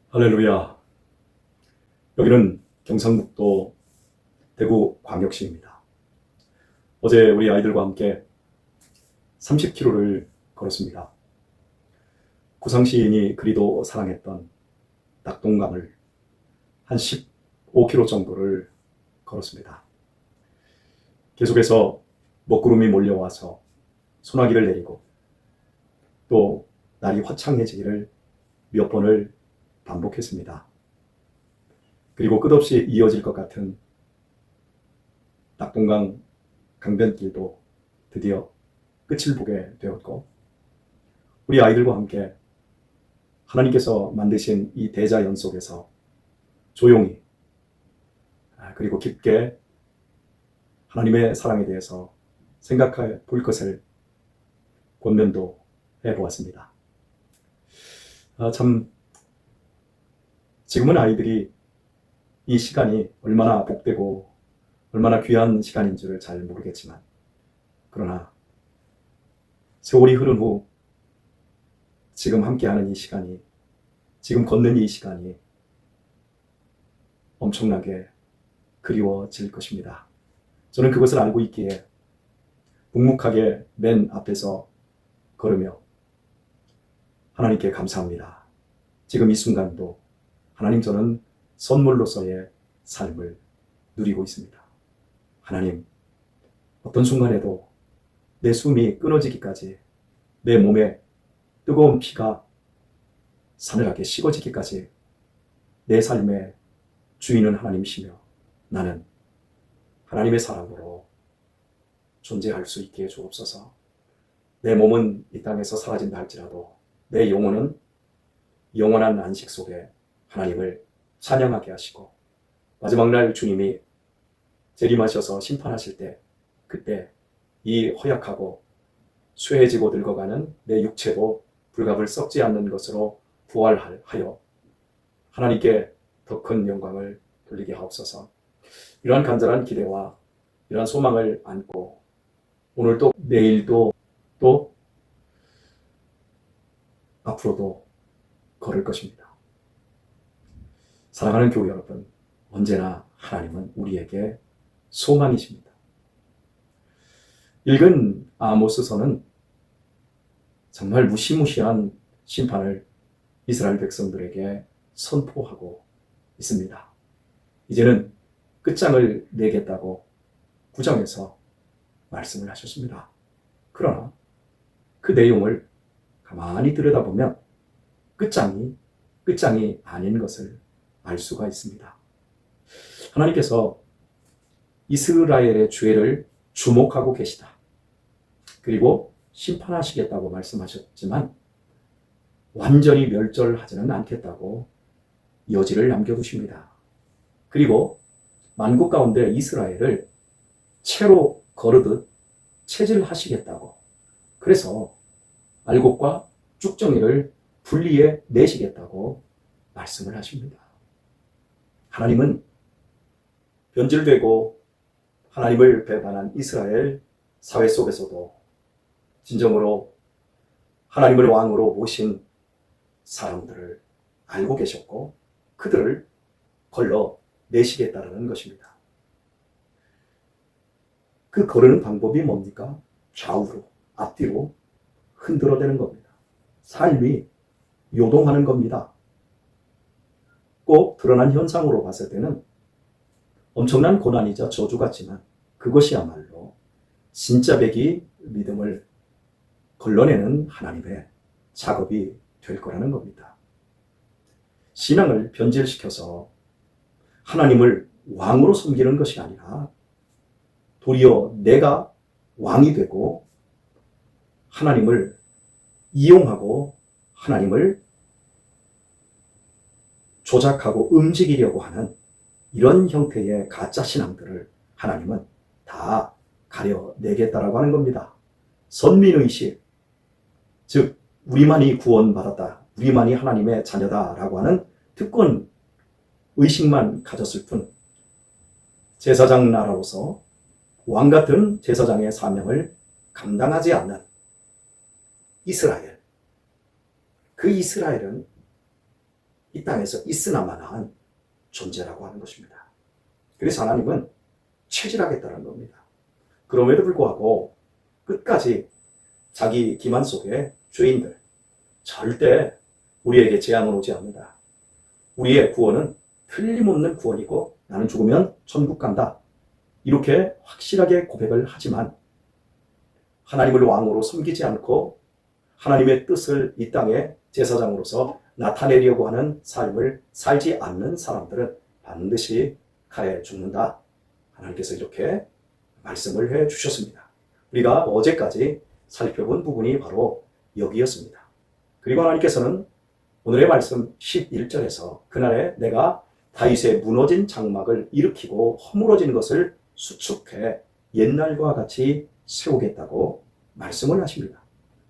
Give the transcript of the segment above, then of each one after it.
할렐루야. 여기는 경상북도 대구광역시입니다. 어제 우리 아이들과 함께 30km를 걸었습니다. 구상시인이 그리도 사랑했던 낙동강을 한 15km 정도를 걸었습니다. 계속해서 먹구름이 몰려와서 소나기를 내리고 또 날이 화창해지기를 몇 번을 반복했습니다. 그리고 끝없이 이어질 것 같은 낙동강 강변길도 드디어 끝을 보게 되었고, 우리 아이들과 함께 하나님께서 만드신 이 대자연 속에서 조용히 그리고 깊게 하나님의 사랑에 대해서 생각해 볼 것을 권면도 해보았습니다. 참 지금은 아이들이 이 시간이 얼마나 복되고 얼마나 귀한 시간인 줄을 잘 모르겠지만, 그러나 세월이 흐른 후 지금 함께하는 이 시간이, 지금 걷는 이 시간이 엄청나게 그리워질 것입니다. 저는 그것을 알고 있기에 묵묵하게 맨 앞에서 걸으며 하나님께 감사합니다. 지금 이 순간도 하나님, 저는 선물로서의 삶을 누리고 있습니다. 하나님, 어떤 순간에도 내 숨이 끊어지기까지, 내 몸에 뜨거운 피가 사늘하게 식어지기까지 내 삶의 주인은 하나님이시며 나는 하나님의 사랑으로 존재할 수 있게 주옵소서. 내 몸은 이 땅에서 사라진다 할지라도 내 영혼은 영원한 안식 속에 하나님을 찬양하게 하시고, 마지막 날 주님이 재림하셔서 심판하실 때, 그때 이 허약하고 쇠해지고 늙어가는 내 육체도 불갑을 썩지 않는 것으로 부활하여 하나님께 더 큰 영광을 돌리게 하옵소서. 이러한 간절한 기대와 이러한 소망을 안고 오늘도 내일도 또 앞으로도 걸을 것입니다. 사랑하는 교회 여러분, 언제나 하나님은 우리에게 소망이십니다. 읽은 아모스서는 정말 무시무시한 심판을 이스라엘 백성들에게 선포하고 있습니다. 이제는 끝장을 내겠다고 9장에서 말씀을 하셨습니다. 그러나 그 내용을 가만히 들여다보면 끝장이 아닌 것을 알 수가 있습니다. 하나님께서 이스라엘의 죄를 주목하고 계시다. 그리고 심판하시겠다고 말씀하셨지만 완전히 멸절하지는 않겠다고 여지를 남겨두십니다. 그리고 만국 가운데 이스라엘을 채로 거르듯 체질하시겠다고, 그래서 알곡과 쭉정이를 분리해 내시겠다고 말씀을 하십니다. 하나님은 변질되고 하나님을 배반한 이스라엘 사회 속에서도 진정으로 하나님을 왕으로 모신 사람들을 알고 계셨고 그들을 걸러내시겠다는 것입니다. 그 거르는 방법이 뭡니까? 좌우로, 앞뒤로 흔들어대는 겁니다. 삶이 요동하는 겁니다. 꼭 드러난 현상으로 봤을 때는 엄청난 고난이자 저주 같지만 그것이야말로 진짜배기 믿음을 걸러내는 하나님의 작업이 될 거라는 겁니다. 신앙을 변질시켜서 하나님을 왕으로 섬기는 것이 아니라 도리어 내가 왕이 되고 하나님을 이용하고 하나님을 조작하고 움직이려고 하는 이런 형태의 가짜 신앙들을 하나님은 다 가려내겠다라고 하는 겁니다. 선민의식, 즉 우리만이 구원받았다, 우리만이 하나님의 자녀다라고 하는 특권 의식만 가졌을 뿐 제사장 나라로서 왕같은 제사장의 사명을 감당하지 않는 이스라엘, 그 이스라엘은 이 땅에서 있으나마나한 존재라고 하는 것입니다. 그래서 하나님은 체질하겠다는 겁니다. 그럼에도 불구하고 끝까지 자기 기만 속에 죄인들, 절대 우리에게 재앙은 오지 않는다. 우리의 구원은 틀림없는 구원이고 나는 죽으면 천국 간다. 이렇게 확실하게 고백을 하지만 하나님을 왕으로 섬기지 않고 하나님의 뜻을 이 땅에 제사장으로서 나타내려고 하는 삶을 살지 않는 사람들은 반드시 칼에 죽는다. 하나님께서 이렇게 말씀을 해 주셨습니다. 우리가 어제까지 살펴본 부분이 바로 여기였습니다. 그리고 하나님께서는 오늘의 말씀 11절에서 그날에 내가 다윗의 무너진 장막을 일으키고 허물어진 것을 수축해 옛날과 같이 세우겠다고 말씀을 하십니다.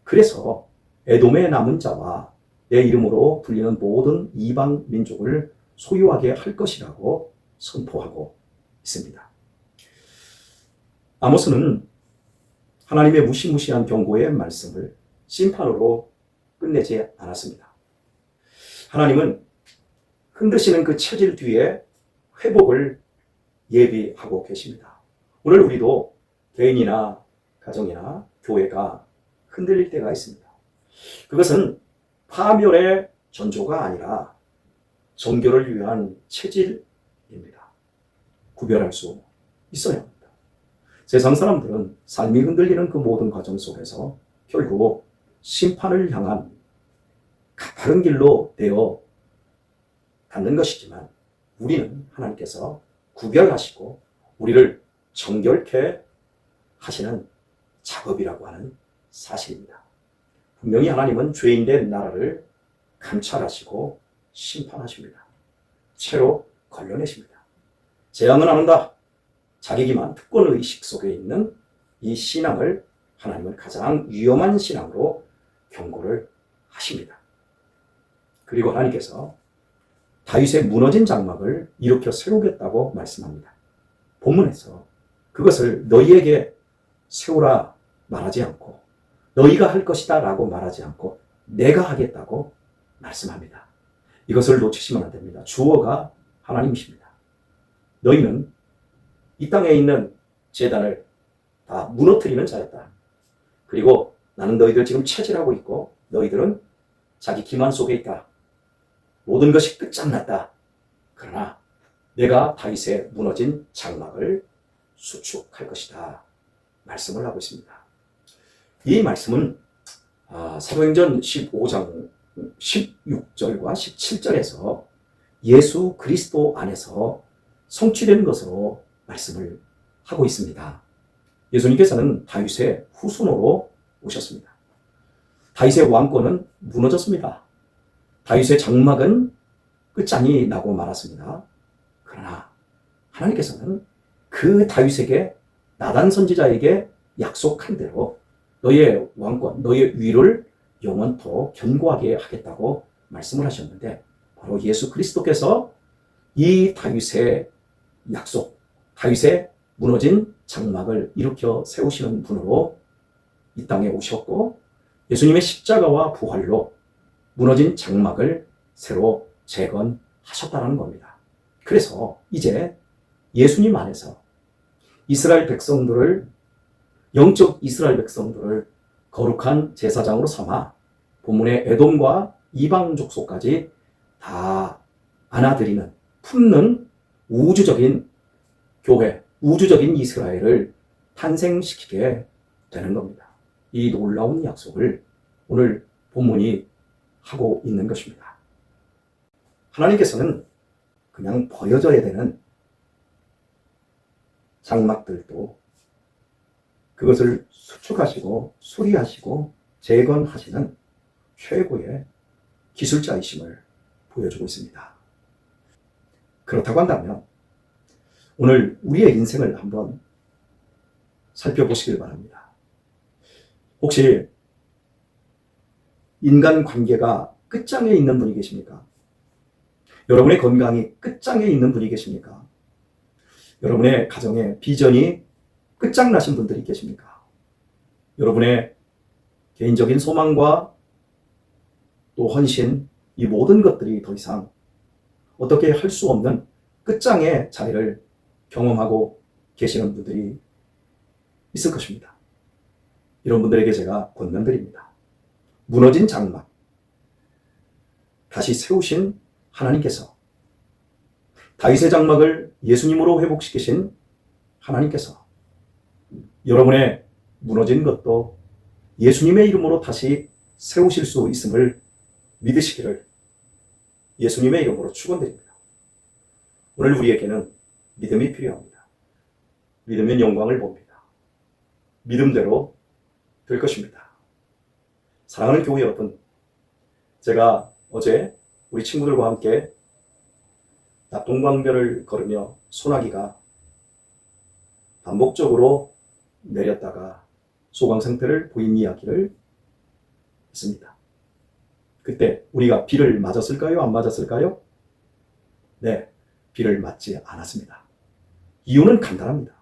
그래서 에돔의 남은 자와 내 이름으로 불리는 모든 이방 민족을 소유하게 할 것이라고 선포하고 있습니다. 아모스는 하나님의 무시무시한 경고의 말씀을 심판으로 끝내지 않았습니다. 하나님은 흔드시는 그 체질 뒤에 회복을 예비하고 계십니다. 오늘 우리도 개인이나 가정이나 교회가 흔들릴 때가 있습니다. 그것은 파멸의 전조가 아니라 정결을 위한 체질입니다. 구별할 수 있어야 합니다. 세상 사람들은 삶이 흔들리는 그 모든 과정 속에서 결국 심판을 향한 가파른 길로 되어 닿는 것이지만 우리는 하나님께서 구별하시고 우리를 정결케 하시는 작업이라고 하는 사실입니다. 분명히 하나님은 죄인된 나라를 감찰하시고 심판하십니다. 채로 걸러내십니다. 재앙은 안 온다. 자기기만 특권의식 속에 있는 이 신앙을 하나님은 가장 위험한 신앙으로 경고를 하십니다. 그리고 하나님께서 다윗의 무너진 장막을 일으켜 세우겠다고 말씀합니다. 본문에서 그것을 너희에게 세우라 말하지 않고 너희가 할 것이다 라고 말하지 않고 내가 하겠다고 말씀합니다. 이것을 놓치시면 안 됩니다. 주어가 하나님이십니다. 너희는 이 땅에 있는 제단을 다 무너뜨리는 자였다. 그리고 나는 너희들 지금 체질하고 있고 너희들은 자기 기만 속에 있다. 모든 것이 끝장났다. 그러나 내가 다윗의 무너진 장막을 수축할 것이다. 말씀을 하고 있습니다. 이 말씀은 사도행전 15장 16절과 17절에서 예수 그리스도 안에서 성취된 것으로 말씀을 하고 있습니다. 예수님께서는 다윗의 후손으로 오셨습니다. 다윗의 왕권은 무너졌습니다. 다윗의 장막은 끝장이 나고 말았습니다. 그러나 하나님께서는 그 다윗에게 나단 선지자에게 약속한 대로 너의 왕권, 너의 위를 영원토록 견고하게 하겠다고 말씀을 하셨는데 바로 예수 그리스도께서 이 다윗의 약속, 다윗의 무너진 장막을 일으켜 세우시는 분으로 이 땅에 오셨고 예수님의 십자가와 부활로 무너진 장막을 새로 재건하셨다는 겁니다. 그래서 이제 예수님 안에서 이스라엘 백성들을 영적 이스라엘 백성들을 거룩한 제사장으로 삼아 본문의 에돔과 이방 족속까지 다 안아들이는 품는 우주적인 교회, 우주적인 이스라엘을 탄생시키게 되는 겁니다. 이 놀라운 약속을 오늘 본문이 하고 있는 것입니다. 하나님께서는 그냥 버려져야 되는 장막들도 그것을 수축하시고 수리하시고 재건하시는 최고의 기술자이심을 보여주고 있습니다. 그렇다고 한다면 오늘 우리의 인생을 한번 살펴보시길 바랍니다. 혹시 인간관계가 끝장에 있는 분이 계십니까? 여러분의 건강이 끝장에 있는 분이 계십니까? 여러분의 가정의 비전이 끝장나신 분들이 계십니까? 여러분의 개인적인 소망과 또 헌신, 이 모든 것들이 더 이상 어떻게 할 수 없는 끝장의 자리를 경험하고 계시는 분들이 있을 것입니다. 이런 분들에게 제가 권면드립니다. 무너진 장막, 다시 세우신 하나님께서, 다윗의 장막을 예수님으로 회복시키신 하나님께서 여러분의 무너진 것도 예수님의 이름으로 다시 세우실 수 있음을 믿으시기를 예수님의 이름으로 축원드립니다. 오늘 우리에게는 믿음이 필요합니다. 믿으면 영광을 봅니다. 믿음대로 될 것입니다. 사랑하는 교회 여러분, 제가 어제 우리 친구들과 함께 낙동강변을 걸으며 소나기가 반복적으로 내렸다가 소강 상태를 보인 이야기를 했습니다. 그때 우리가 비를 맞았을까요? 안 맞았을까요? 네, 비를 맞지 않았습니다. 이유는 간단합니다.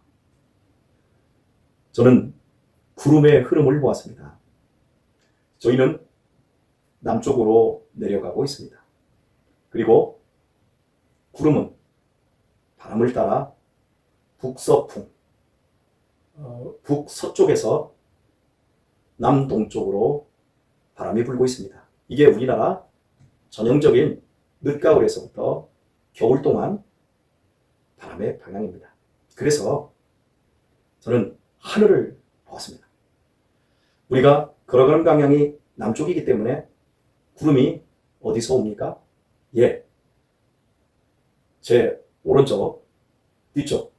저는 구름의 흐름을 보았습니다. 저희는 남쪽으로 내려가고 있습니다. 그리고 구름은 바람을 따라 북서풍, 북서쪽에서 남동쪽으로 바람이 불고 있습니다. 이게 우리나라 전형적인 늦가을에서부터 겨울 동안 바람의 방향입니다. 그래서 저는 하늘을 보았습니다. 우리가 걸어가는 방향이 남쪽이기 때문에 구름이 어디서 옵니까? 예, 제 오른쪽, 뒤쪽.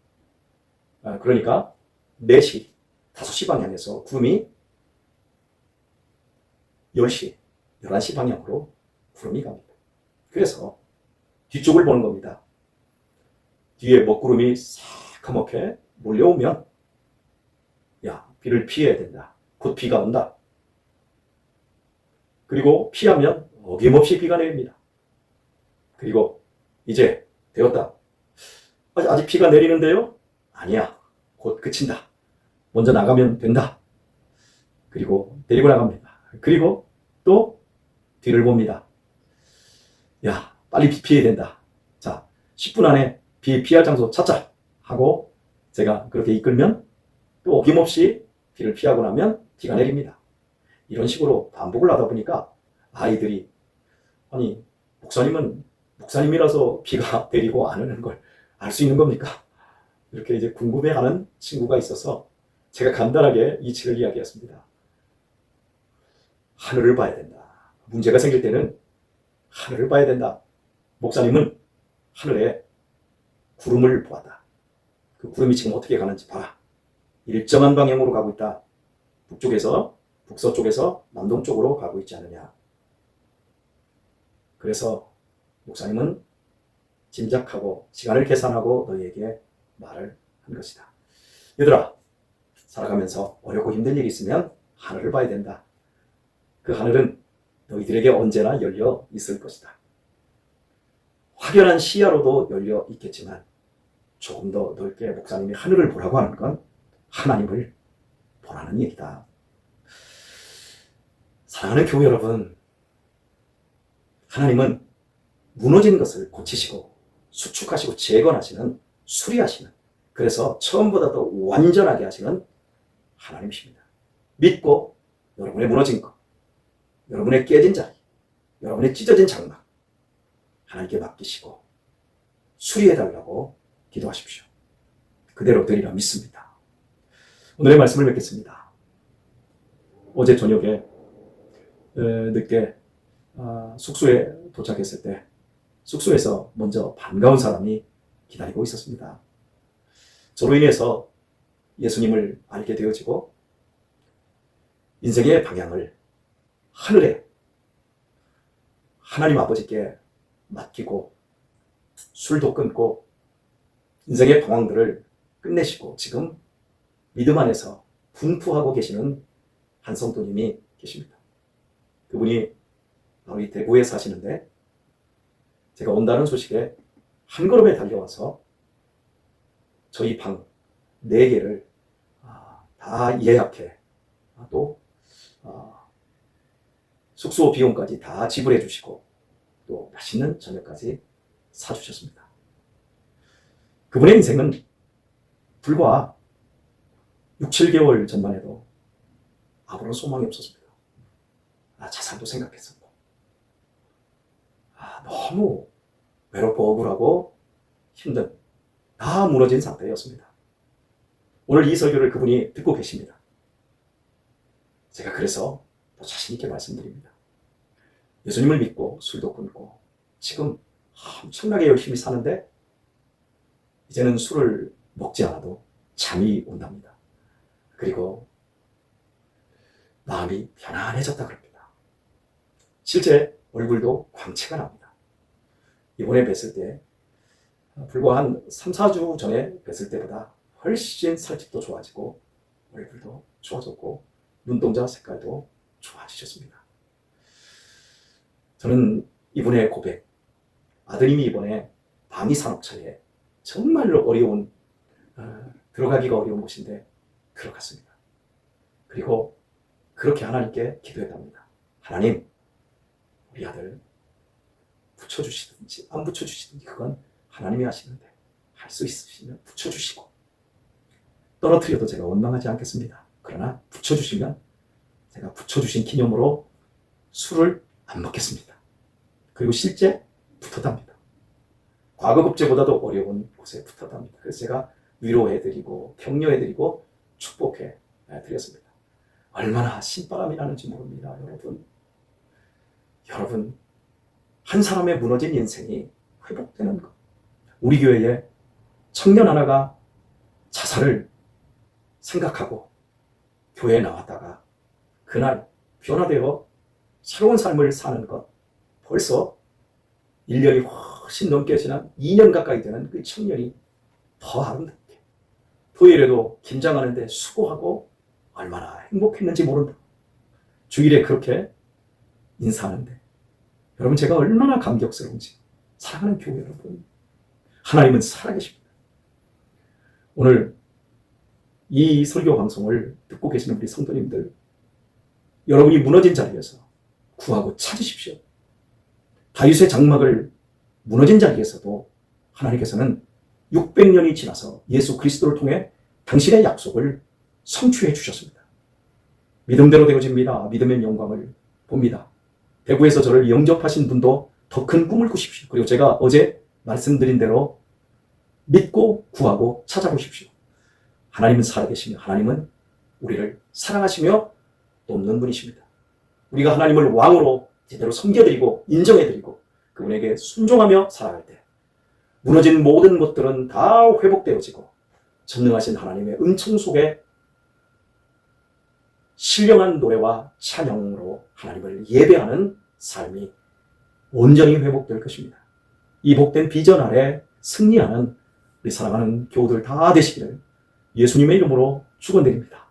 그러니까 4시, 5시 방향에서 구름이 10시, 11시 방향으로 구름이 갑니다. 그래서 뒤쪽을 보는 겁니다. 뒤에 먹구름이 새카맣게 몰려오면 야, 비를 피해야 된다. 곧 비가 온다. 그리고 피하면 어김없이 비가 내립니다. 그리고 이제 되었다. 아직 비가 내리는데요? 아니야. 곧 그친다. 먼저 나가면 된다. 그리고 데리고 나갑니다. 그리고 또 뒤를 봅니다. 야, 빨리 비 피해야 된다. 자, 10분 안에 비 피할 장소 찾자 하고 제가 그렇게 이끌면 또 어김없이 비를 피하고 나면 비가 내립니다. 이런 식으로 반복을 하다 보니까 아이들이 아니 목사님은 목사님이라서 비가 내리고 안 오는 걸 알 수 있는 겁니까? 이렇게 이제 궁금해하는 친구가 있어서 제가 간단하게 이치를 이야기했습니다. 하늘을 봐야 된다. 문제가 생길 때는 하늘을 봐야 된다. 목사님은 하늘에 구름을 보았다. 그 구름이 지금 어떻게 가는지 봐라. 일정한 방향으로 가고 있다. 북쪽에서 북서쪽에서 남동쪽으로 가고 있지 않느냐. 그래서 목사님은 짐작하고 시간을 계산하고 너희에게 말을 한 것이다. 얘들아, 살아가면서 어렵고 힘든 일이 있으면 하늘을 봐야 된다. 그 하늘은 너희들에게 언제나 열려 있을 것이다. 확연한 시야로도 열려 있겠지만 조금 더 넓게 목사님이 하늘을 보라고 하는 건 하나님을 보라는 얘기다. 사랑하는 교회 여러분, 하나님은 무너진 것을 고치시고 수축하시고 재건하시는, 수리하시는, 그래서 처음보다 더 완전하게 하시는 하나님이십니다. 믿고 여러분의 무너진 것, 여러분의 깨진 자리, 여러분의 찢어진 장막 하나님께 맡기시고 수리해달라고 기도하십시오. 그대로 되리라 믿습니다. 오늘의 말씀을 뵙겠습니다. 어제 저녁에 늦게 숙소에 도착했을 때 숙소에서 먼저 반가운 사람이 기다리고 있었습니다. 저로 인해서 예수님을 알게 되어지고 인생의 방향을 하늘에 하나님 아버지께 맡기고 술도 끊고 인생의 방황들을 끝내시고 지금 믿음 안에서 분투하고 계시는 한 성도님이 계십니다. 그분이 바로 이 대구에 사시는데 제가 온다는 소식에 한 걸음에 달려와서 저희 방 4개를 다 예약해 또 숙소 비용까지 다 지불해 주시고 또 맛있는 저녁까지 사주셨습니다. 그분의 인생은 불과 6, 7개월 전만 해도 아무런 소망이 없었습니다. 자살도 생각했었고, 너무 외롭고 억울하고 힘든, 다 무너진 상태였습니다. 오늘 이 설교를 그분이 듣고 계십니다. 제가 그래서 더 자신있게 말씀드립니다. 예수님을 믿고 술도 끊고 지금 엄청나게 열심히 사는데 이제는 술을 먹지 않아도 잠이 온답니다. 그리고 마음이 편안해졌다 그럽니다. 실제 얼굴도 광채가 납니다. 이번에 뵀을 때 불과 한 3, 4주 전에 뵀을 때보다 훨씬 살집도 좋아지고 얼굴도 좋아졌고 눈동자 색깔도 좋아지셨습니다. 저는 이분의 고백, 아드님이 이번에 방위 산업차에 정말로 어려운, 들어가기가 어려운 곳인데 들어갔습니다. 그리고 그렇게 하나님께 기도했답니다. 하나님, 우리 아들 붙여주시든지 안 붙여주시든지 그건 하나님이 하시는데 할 수 있으시면 붙여주시고, 떨어뜨려도 제가 원망하지 않겠습니다. 그러나 붙여주시면 제가 붙여주신 기념으로 술을 안 먹겠습니다. 그리고 실제 붙었답니다. 과거 급제보다도 어려운 곳에 붙었답니다. 그래서 제가 위로해드리고 격려해드리고 축복해드렸습니다. 얼마나 신바람이 나는지 모릅니다. 여러분, 한 사람의 무너진 인생이 회복되는 것. 우리 교회에 청년 하나가 자살을 생각하고 교회에 나왔다가 그날 변화되어 새로운 삶을 사는 것, 벌써 1년이 훨씬 넘게 지난 2년 가까이 되는 그 청년이 더 아름답게, 토요일에도 김장하는데 수고하고 얼마나 행복했는지 모른다. 주일에 그렇게 인사하는데 여러분, 제가 얼마나 감격스러운지. 사랑하는 교회 여러분, 하나님은 살아계십니다. 오늘 이 설교 방송을 듣고 계시는 우리 성도님들, 여러분이 무너진 자리에서 구하고 찾으십시오. 다윗의 장막을 무너진 자리에서도 하나님께서는 600년이 지나서 예수 그리스도를 통해 당신의 약속을 성취해 주셨습니다. 믿음대로 되어집니다. 믿으면 영광을 봅니다. 대구에서 저를 영접하신 분도 더 큰 꿈을 꾸십시오. 그리고 제가 어제 말씀드린 대로 믿고 구하고 찾아보십시오. 하나님은 살아계시며 하나님은 우리를 사랑하시며 돕는 분이십니다. 우리가 하나님을 왕으로 제대로 섬겨드리고 인정해드리고 그분에게 순종하며 살아갈 때 무너진 모든 것들은 다 회복되어지고 전능하신 하나님의 은총 속에 신령한 노래와 찬양으로 하나님을 예배하는 삶이 온전히 회복될 것입니다. 이 복된 비전 아래 승리하는 우리 사랑하는 교우들 다 되시기를 예수님의 이름으로 축원드립니다.